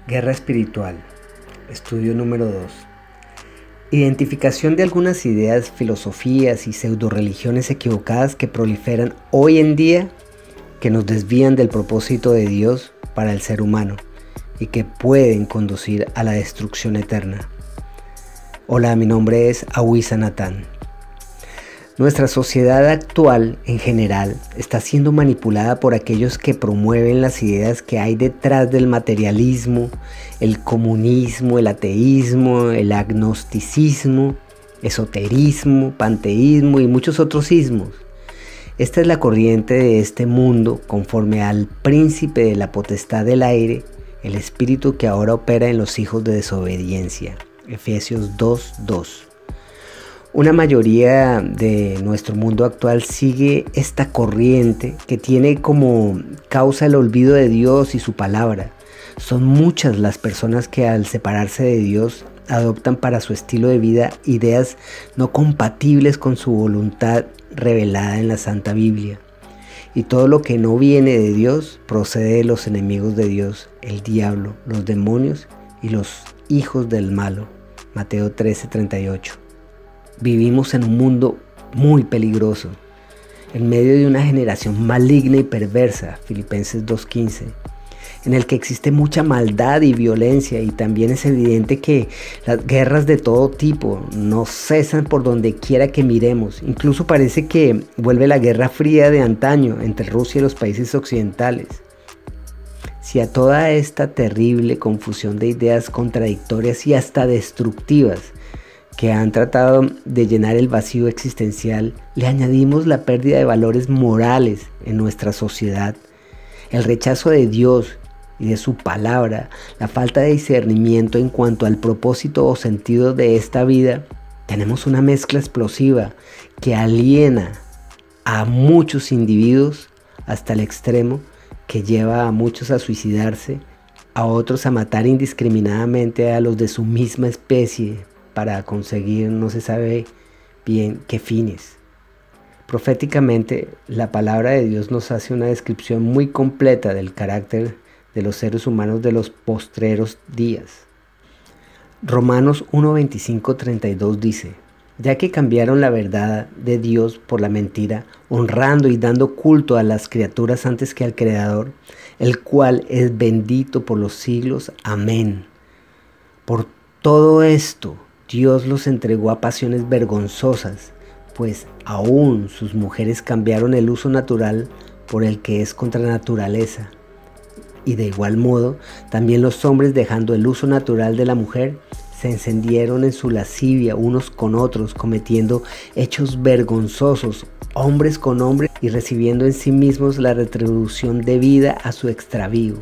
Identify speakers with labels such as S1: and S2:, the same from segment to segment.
S1: Guerra espiritual. Estudio número 2. Identificación de algunas ideas, filosofías y pseudo-religiones equivocadas que proliferan hoy en día, que nos desvían del propósito de Dios para el ser humano y que pueden conducir a la destrucción eterna. Hola, mi nombre es Awisa Natán. Nuestra sociedad actual, en general, está siendo manipulada por aquellos que promueven las ideas que hay detrás del materialismo, el comunismo, el ateísmo, el agnosticismo, esoterismo, panteísmo y muchos otros ismos. Esta es la corriente de este mundo conforme al príncipe de la potestad del aire, el espíritu que ahora opera en los hijos de desobediencia. Efesios 2:2. Una mayoría de nuestro mundo actual sigue esta corriente que tiene como causa el olvido de Dios y su palabra. Son muchas las personas que al separarse de Dios adoptan para su estilo de vida ideas no compatibles con su voluntad revelada en la Santa Biblia. Y todo lo que no viene de Dios procede de los enemigos de Dios, el diablo, los demonios y los hijos del malo. Mateo 13:38. Vivimos en un mundo muy peligroso, en medio de una generación maligna y perversa, Filipenses 2:15, en el que existe mucha maldad y violencia, y también es evidente que las guerras de todo tipo no cesan por donde quiera que miremos. Incluso parece que vuelve la Guerra Fría de antaño entre Rusia y los países occidentales. Si a toda esta terrible confusión de ideas contradictorias y hasta destructivas que han tratado de llenar el vacío existencial, le añadimos la pérdida de valores morales en nuestra sociedad, el rechazo de Dios y de su palabra, la falta de discernimiento en cuanto al propósito o sentido de esta vida, tenemos una mezcla explosiva que aliena a muchos individuos hasta el extremo que lleva a muchos a suicidarse, a otros a matar indiscriminadamente a los de su misma especie, para conseguir no se sabe bien qué fines. Proféticamente, la palabra de Dios nos hace una descripción muy completa del carácter de los seres humanos de los postreros días. Romanos 1:25-32 dice: ya que cambiaron la verdad de Dios por la mentira, honrando y dando culto a las criaturas antes que al Creador, el cual es bendito por los siglos. Amén. Por todo esto, Dios los entregó a pasiones vergonzosas, pues aún sus mujeres cambiaron el uso natural por el que es contra naturaleza. Y de igual modo, también los hombres, dejando el uso natural de la mujer, se encendieron en su lascivia unos con otros, cometiendo hechos vergonzosos, hombres con hombres, y recibiendo en sí mismos la retribución debida a su extravío.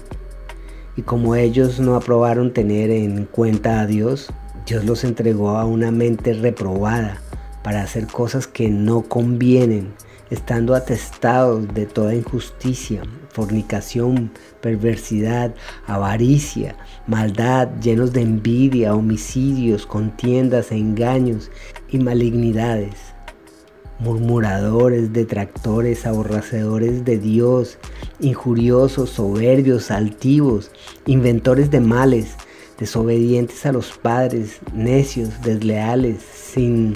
S1: Y como ellos no aprobaron tener en cuenta a Dios, Dios los entregó a una mente reprobada para hacer cosas que no convienen, estando atestados de toda injusticia, fornicación, perversidad, avaricia, maldad, llenos de envidia, homicidios, contiendas, engaños y malignidades, murmuradores, detractores, aborrecedores de Dios, injuriosos, soberbios, altivos, inventores de males, desobedientes a los padres, necios, desleales, sin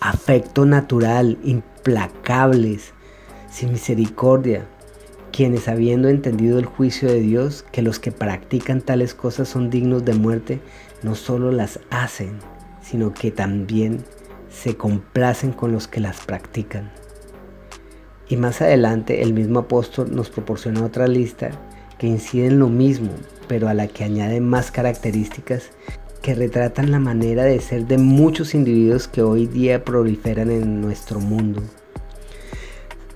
S1: afecto natural, implacables, sin misericordia, quienes, habiendo entendido el juicio de Dios, que los que practican tales cosas son dignos de muerte, no solo las hacen, sino que también se complacen con los que las practican. Y más adelante el mismo apóstol nos proporciona otra lista que incide en lo mismo, pero a la que añade más características que retratan la manera de ser de muchos individuos que hoy día proliferan en nuestro mundo.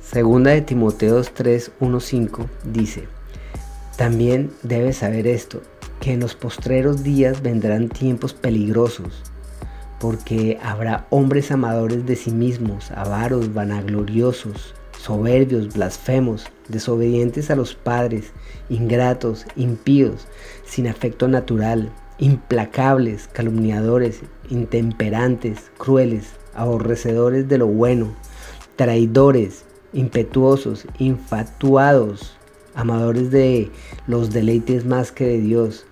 S1: Segunda de Timoteo 3:1-5 dice: también debes saber esto, que en los postreros días vendrán tiempos peligrosos, porque habrá hombres amadores de sí mismos, avaros, vanagloriosos, soberbios, blasfemos, desobedientes a los padres, ingratos, impíos, sin afecto natural, implacables, calumniadores, intemperantes, crueles, aborrecedores de lo bueno, traidores, impetuosos, infatuados, amadores de los deleites más que de Dios,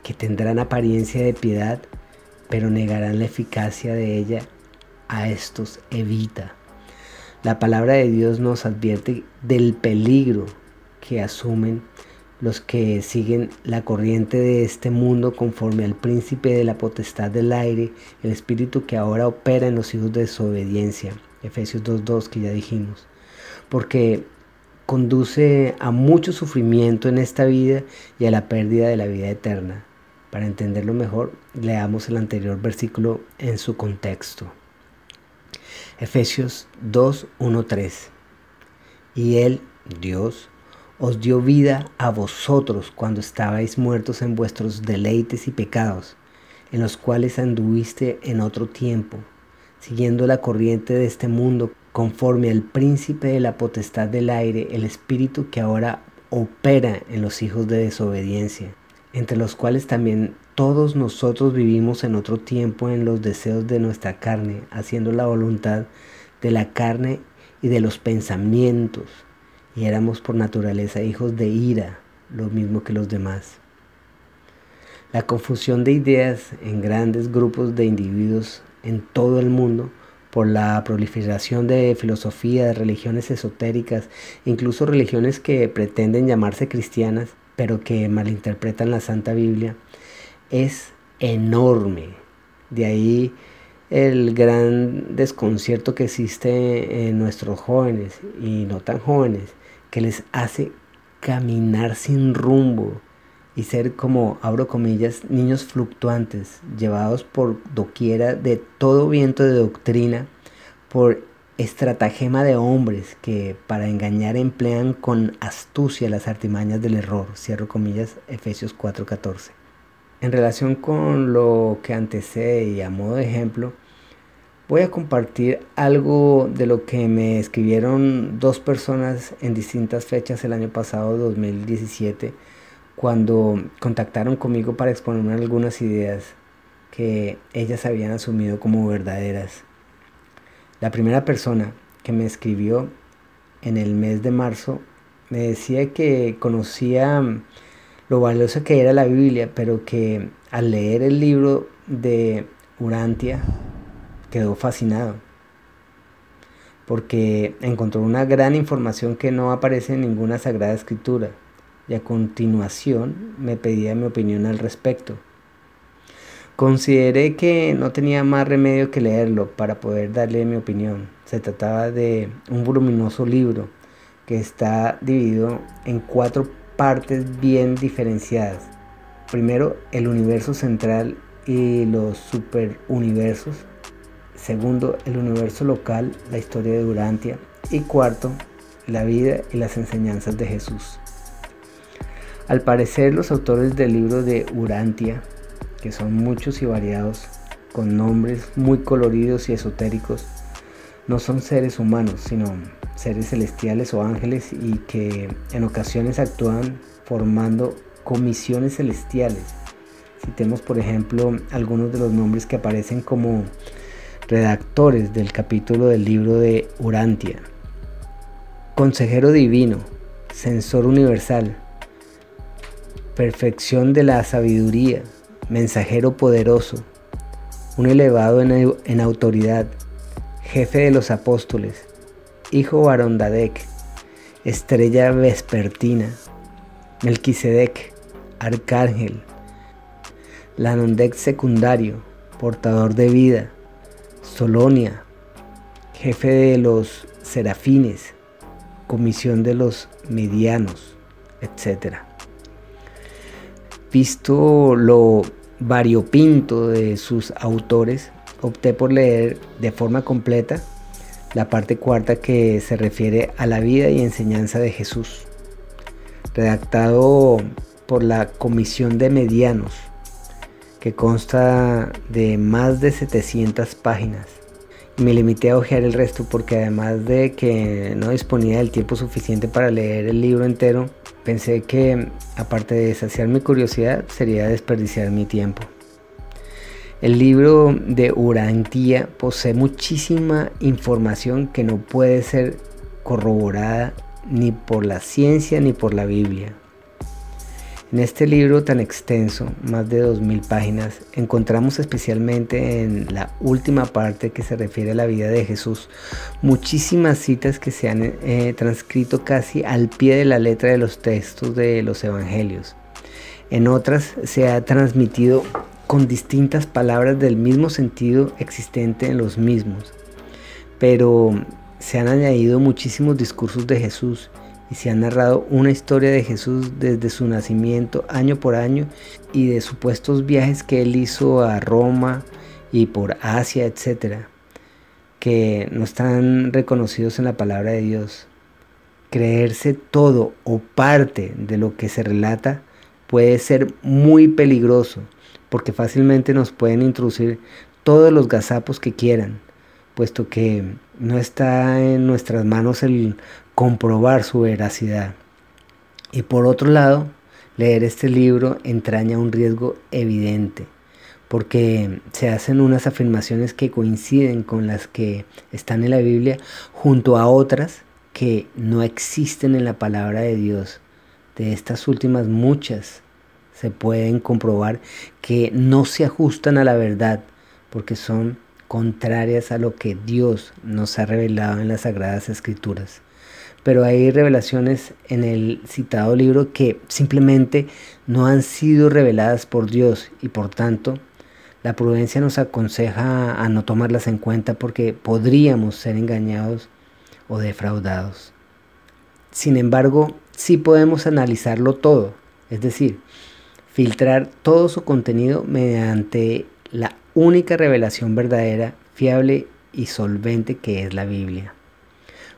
S1: que tendrán apariencia de piedad, pero negarán la eficacia de ella. A estos evita. La palabra de Dios nos advierte del peligro que asumen los que siguen la corriente de este mundo conforme al príncipe de la potestad del aire, el espíritu que ahora opera en los hijos de desobediencia. Efesios 2:2 que ya dijimos. Porque conduce a mucho sufrimiento en esta vida y a la pérdida de la vida eterna. Para entenderlo mejor, leamos el anterior versículo en su contexto. Efesios 2:1-3. Y Él, Dios, os dio vida a vosotros cuando estabais muertos en vuestros deleites y pecados, en los cuales anduviste en otro tiempo, siguiendo la corriente de este mundo, conforme al príncipe de la potestad del aire, el espíritu que ahora opera en los hijos de desobediencia, entre los cuales también todos nosotros vivimos en otro tiempo en los deseos de nuestra carne, haciendo la voluntad de la carne y de los pensamientos, y éramos por naturaleza hijos de ira, lo mismo que los demás. La confusión de ideas en grandes grupos de individuos en todo el mundo, por la proliferación de filosofía, de religiones esotéricas, incluso religiones que pretenden llamarse cristianas, pero que malinterpretan la Santa Biblia, es enorme. De ahí el gran desconcierto que existe en nuestros jóvenes y no tan jóvenes, que les hace caminar sin rumbo y ser como, abro comillas, niños fluctuantes, llevados por doquiera de todo viento de doctrina, por estratagema de hombres que para engañar emplean con astucia las artimañas del error, cierro comillas, Efesios 4:14. En relación con lo que antecede y a modo de ejemplo, voy a compartir algo de lo que me escribieron dos personas en distintas fechas el año pasado, 2017, cuando contactaron conmigo para exponerme algunas ideas que ellas habían asumido como verdaderas. La primera persona que me escribió en el mes de marzo me decía que conocía lo valiosa que era la Biblia, pero que al leer el libro de Urantia quedó fascinado porque encontró una gran información que no aparece en ninguna sagrada escritura, y a continuación me pedía mi opinión al respecto. Consideré que no tenía más remedio que leerlo para poder darle mi opinión. Se trataba de un voluminoso libro que está dividido en 4 partes bien diferenciadas. Primero, el universo central y los superuniversos. Segundo, el universo local, la historia de Urantia. Y cuarto, la vida y las enseñanzas de Jesús. Al parecer, los autores del libro de Urantia, que son muchos y variados, con nombres muy coloridos y esotéricos, no son seres humanos, sino seres celestiales o ángeles, y que en ocasiones actúan formando comisiones celestiales. Citemos, por ejemplo, algunos de los nombres que aparecen como redactores del capítulo del libro de Urantia: consejero divino, censor universal, perfección de la sabiduría, mensajero poderoso, un elevado en autoridad, jefe de los apóstoles, hijo varón Dadek, estrella vespertina, Melquisedec, arcángel, Lanondec secundario, portador de vida, Solonia, jefe de los serafines, comisión de los medianos, etc. Visto lo variopinto de sus autores, opté por leer de forma completa la parte cuarta, que se refiere a la vida y enseñanza de Jesús, redactado por la Comisión de Medianos, que consta de más de 700 páginas. Y me limité a hojear el resto porque, además de que no disponía del tiempo suficiente para leer el libro entero, pensé que, aparte de saciar mi curiosidad, sería desperdiciar mi tiempo. El libro de Urantia posee muchísima información que no puede ser corroborada ni por la ciencia ni por la Biblia. En este libro tan extenso, más de 2000 páginas, encontramos especialmente en la última parte que se refiere a la vida de Jesús, muchísimas citas que se han transcrito casi al pie de la letra de los textos de los evangelios. En otras se ha transmitido con distintas palabras del mismo sentido existente en los mismos, pero se han añadido muchísimos discursos de Jesús y se ha narrado una historia de Jesús desde su nacimiento año por año y de supuestos viajes que él hizo a Roma y por Asia, etcétera, que no están reconocidos en la palabra de Dios. Creerse todo o parte de lo que se relata puede ser muy peligroso, porque fácilmente nos pueden introducir todos los gazapos que quieran, puesto que no está en nuestras manos el comprobar su veracidad. Y por otro lado, leer este libro entraña un riesgo evidente, porque se hacen unas afirmaciones que coinciden con las que están en la Biblia, junto a otras que no existen en la palabra de Dios. De estas últimas, muchas se pueden comprobar que no se ajustan a la verdad, porque son contrarias a lo que Dios nos ha revelado en las Sagradas Escrituras. Pero hay revelaciones en el citado libro que simplemente no han sido reveladas por Dios y por tanto la prudencia nos aconseja a no tomarlas en cuenta porque podríamos ser engañados o defraudados. Sin embargo, sí podemos analizarlo todo, es decir, filtrar todo su contenido mediante la única revelación verdadera, fiable y solvente que es la Biblia.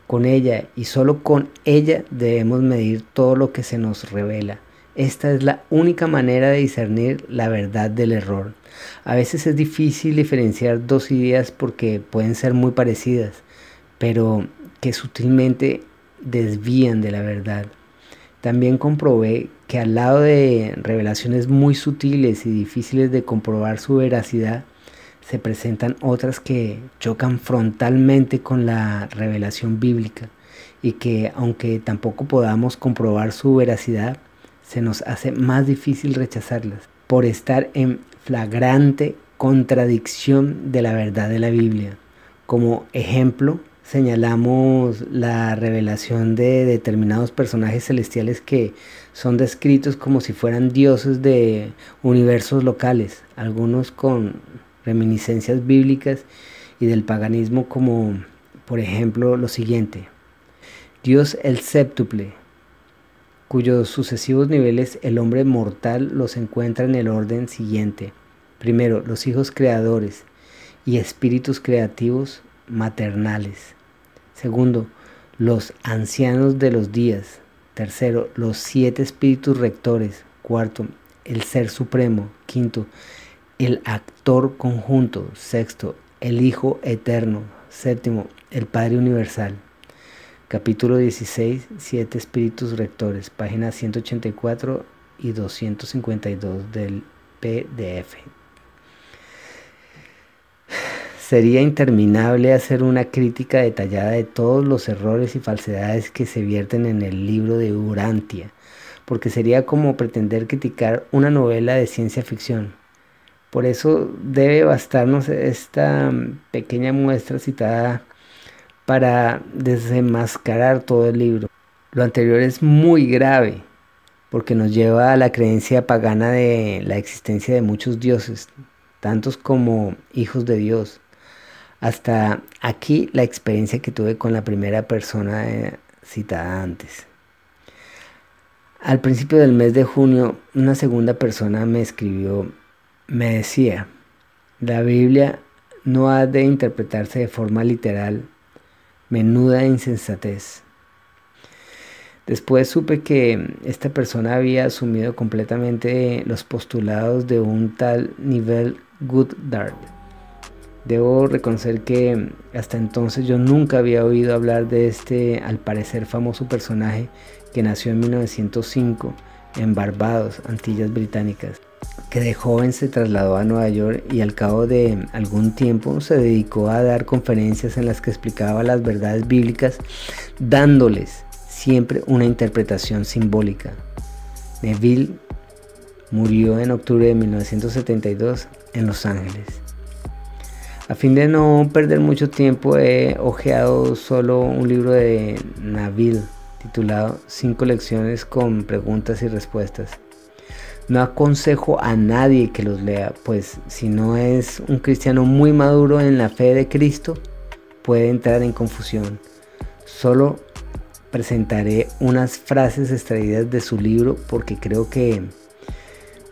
S1: Con ella y solo con ella debemos medir todo lo que se nos revela. Esta es la única manera de discernir la verdad del error. A veces es difícil diferenciar dos ideas porque pueden ser muy parecidas, pero que sutilmente desvían de la verdad. También comprobé que al lado de revelaciones muy sutiles y difíciles de comprobar su veracidad, se presentan otras que chocan frontalmente con la revelación bíblica y que, aunque tampoco podamos comprobar su veracidad, se nos hace más difícil rechazarlas por estar en flagrante contradicción de la verdad de la Biblia. Como ejemplo, señalamos la revelación de determinados personajes celestiales que son descritos como si fueran dioses de universos locales, algunos con reminiscencias bíblicas y del paganismo, como por ejemplo lo siguiente: Dios el séptuple, cuyos sucesivos niveles el hombre mortal los encuentra en el orden siguiente: primero, los hijos creadores y espíritus creativos maternales; segundo, los ancianos de los días; tercero, los 7 espíritus rectores; cuarto, el ser supremo; quinto, el actor conjunto; sexto, el Hijo eterno; séptimo, el Padre universal. Capítulo 16, 7 espíritus rectores, páginas 184 y 252 del PDF. Sería interminable hacer una crítica detallada de todos los errores y falsedades que se vierten en el libro de Urantia, porque sería como pretender criticar una novela de ciencia ficción. Por eso debe bastarnos esta pequeña muestra citada para desenmascarar todo el libro. Lo anterior es muy grave porque nos lleva a la creencia pagana de la existencia de muchos dioses, tantos como hijos de Dios. Hasta aquí la experiencia que tuve con la primera persona citada antes. Al principio del mes de junio, una segunda persona me escribió. Me decía: la Biblia no ha de interpretarse de forma literal, menuda insensatez. Después supe que esta persona había asumido completamente los postulados de un tal Neville Goddard. Debo reconocer que hasta entonces yo nunca había oído hablar de este, al parecer, famoso personaje que nació en 1905 en Barbados, Antillas Británicas, que de joven se trasladó a Nueva York y al cabo de algún tiempo se dedicó a dar conferencias en las que explicaba las verdades bíblicas, dándoles siempre una interpretación simbólica. Neville Murió en octubre de 1972 en Los Ángeles. A fin de no perder mucho tiempo, he hojeado solo un libro de Naville titulado 5 lecciones con preguntas y respuestas. No aconsejo a nadie que los lea, pues si no es un cristiano muy maduro en la fe de Cristo, puede entrar en confusión. Solo presentaré unas frases extraídas de su libro porque creo que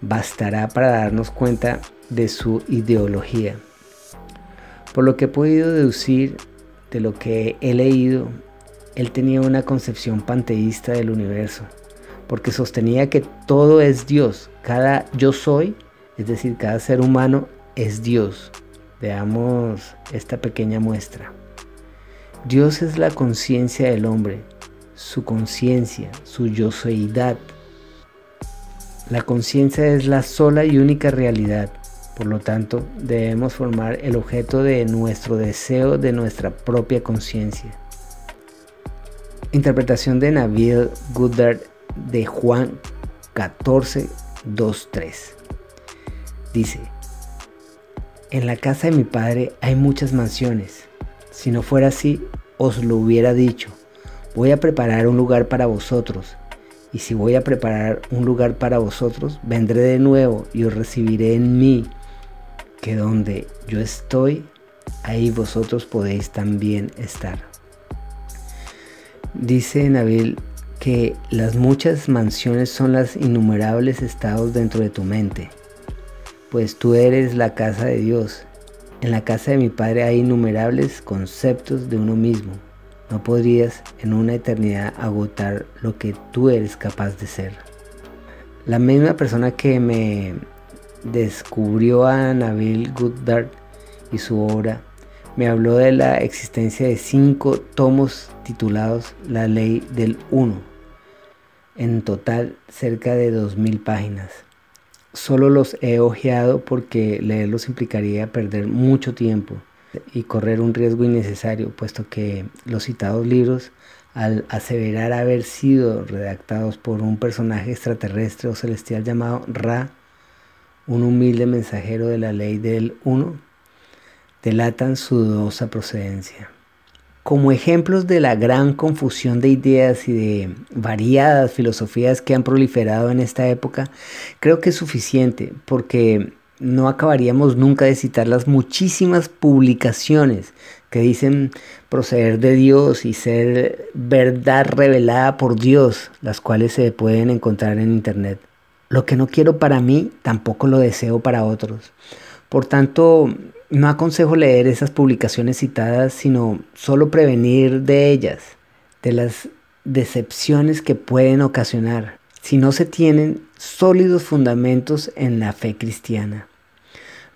S1: bastará para darnos cuenta de su ideología. Por lo que he podido deducir de lo que he leído, él tenía una concepción panteísta del universo, porque sostenía que todo es Dios, cada yo soy, es decir, cada ser humano es Dios. Veamos esta pequeña muestra. Dios es la conciencia del hombre, su conciencia, su yo-soidad. La conciencia es la sola y única realidad, por lo tanto debemos formar el objeto de nuestro deseo de nuestra propia conciencia. Interpretación de Neville Goddard de Juan 14, 2, 3. Dice: en la casa de mi padre hay muchas mansiones. Si no fuera así, os lo hubiera dicho. Voy a preparar un lugar para vosotros. Y si voy a preparar un lugar para vosotros, vendré de nuevo y os recibiré en mí, que donde yo estoy, ahí vosotros podéis también estar. Dice Neville que las muchas mansiones son los innumerables estados dentro de tu mente, pues tú eres la casa de Dios. En la casa de mi padre hay innumerables conceptos de uno mismo. No podrías en una eternidad agotar lo que tú eres capaz de ser. La misma persona que me descubrió a Neville Goddard y su obra me habló de la existencia de 5 tomos titulados La Ley del Uno, en total cerca de 2000 páginas. Solo los he hojeado porque leerlos implicaría perder mucho tiempo y correr un riesgo innecesario, puesto que los citados libros, al aseverar haber sido redactados por un personaje extraterrestre o celestial llamado Ra, un humilde mensajero de la ley del uno, delatan su dudosa procedencia. Como ejemplos de la gran confusión de ideas y de variadas filosofías que han proliferado en esta época, creo que es suficiente, porque no acabaríamos nunca de citar las muchísimas publicaciones que dicen proceder de Dios y ser verdad revelada por Dios, las cuales se pueden encontrar en internet. Lo que no quiero para mí, tampoco lo deseo para otros. Por tanto, no aconsejo leer esas publicaciones citadas, sino solo prevenir de ellas, de las decepciones que pueden ocasionar, si no se tienen sólidos fundamentos en la fe cristiana.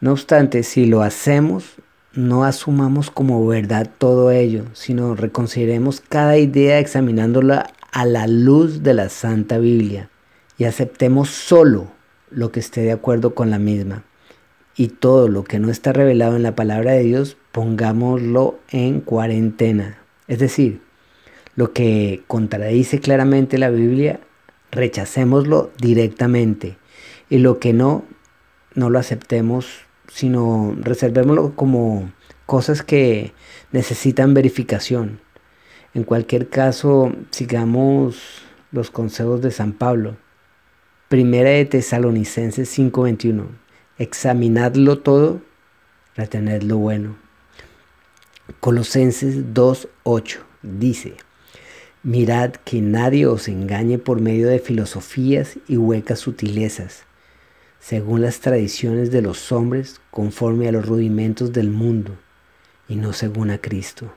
S1: No obstante, si lo hacemos, no asumamos como verdad todo ello, sino reconsideremos cada idea examinándola a la luz de la Santa Biblia y aceptemos solo lo que esté de acuerdo con la misma. Y todo lo que no está revelado en la palabra de Dios, pongámoslo en cuarentena. Es decir, lo que contradice claramente la Biblia, rechacémoslo directamente. Y lo que no lo aceptemos, sino reservémoslo como cosas que necesitan verificación. En cualquier caso, sigamos los consejos de San Pablo. Primera de Tesalonicenses 5:21. Examinadlo todo, retened lo bueno. Colosenses 2:8 dice: mirad que nadie os engañe por medio de filosofías y huecas sutilezas, según las tradiciones de los hombres, conforme a los rudimentos del mundo, y no según a Cristo.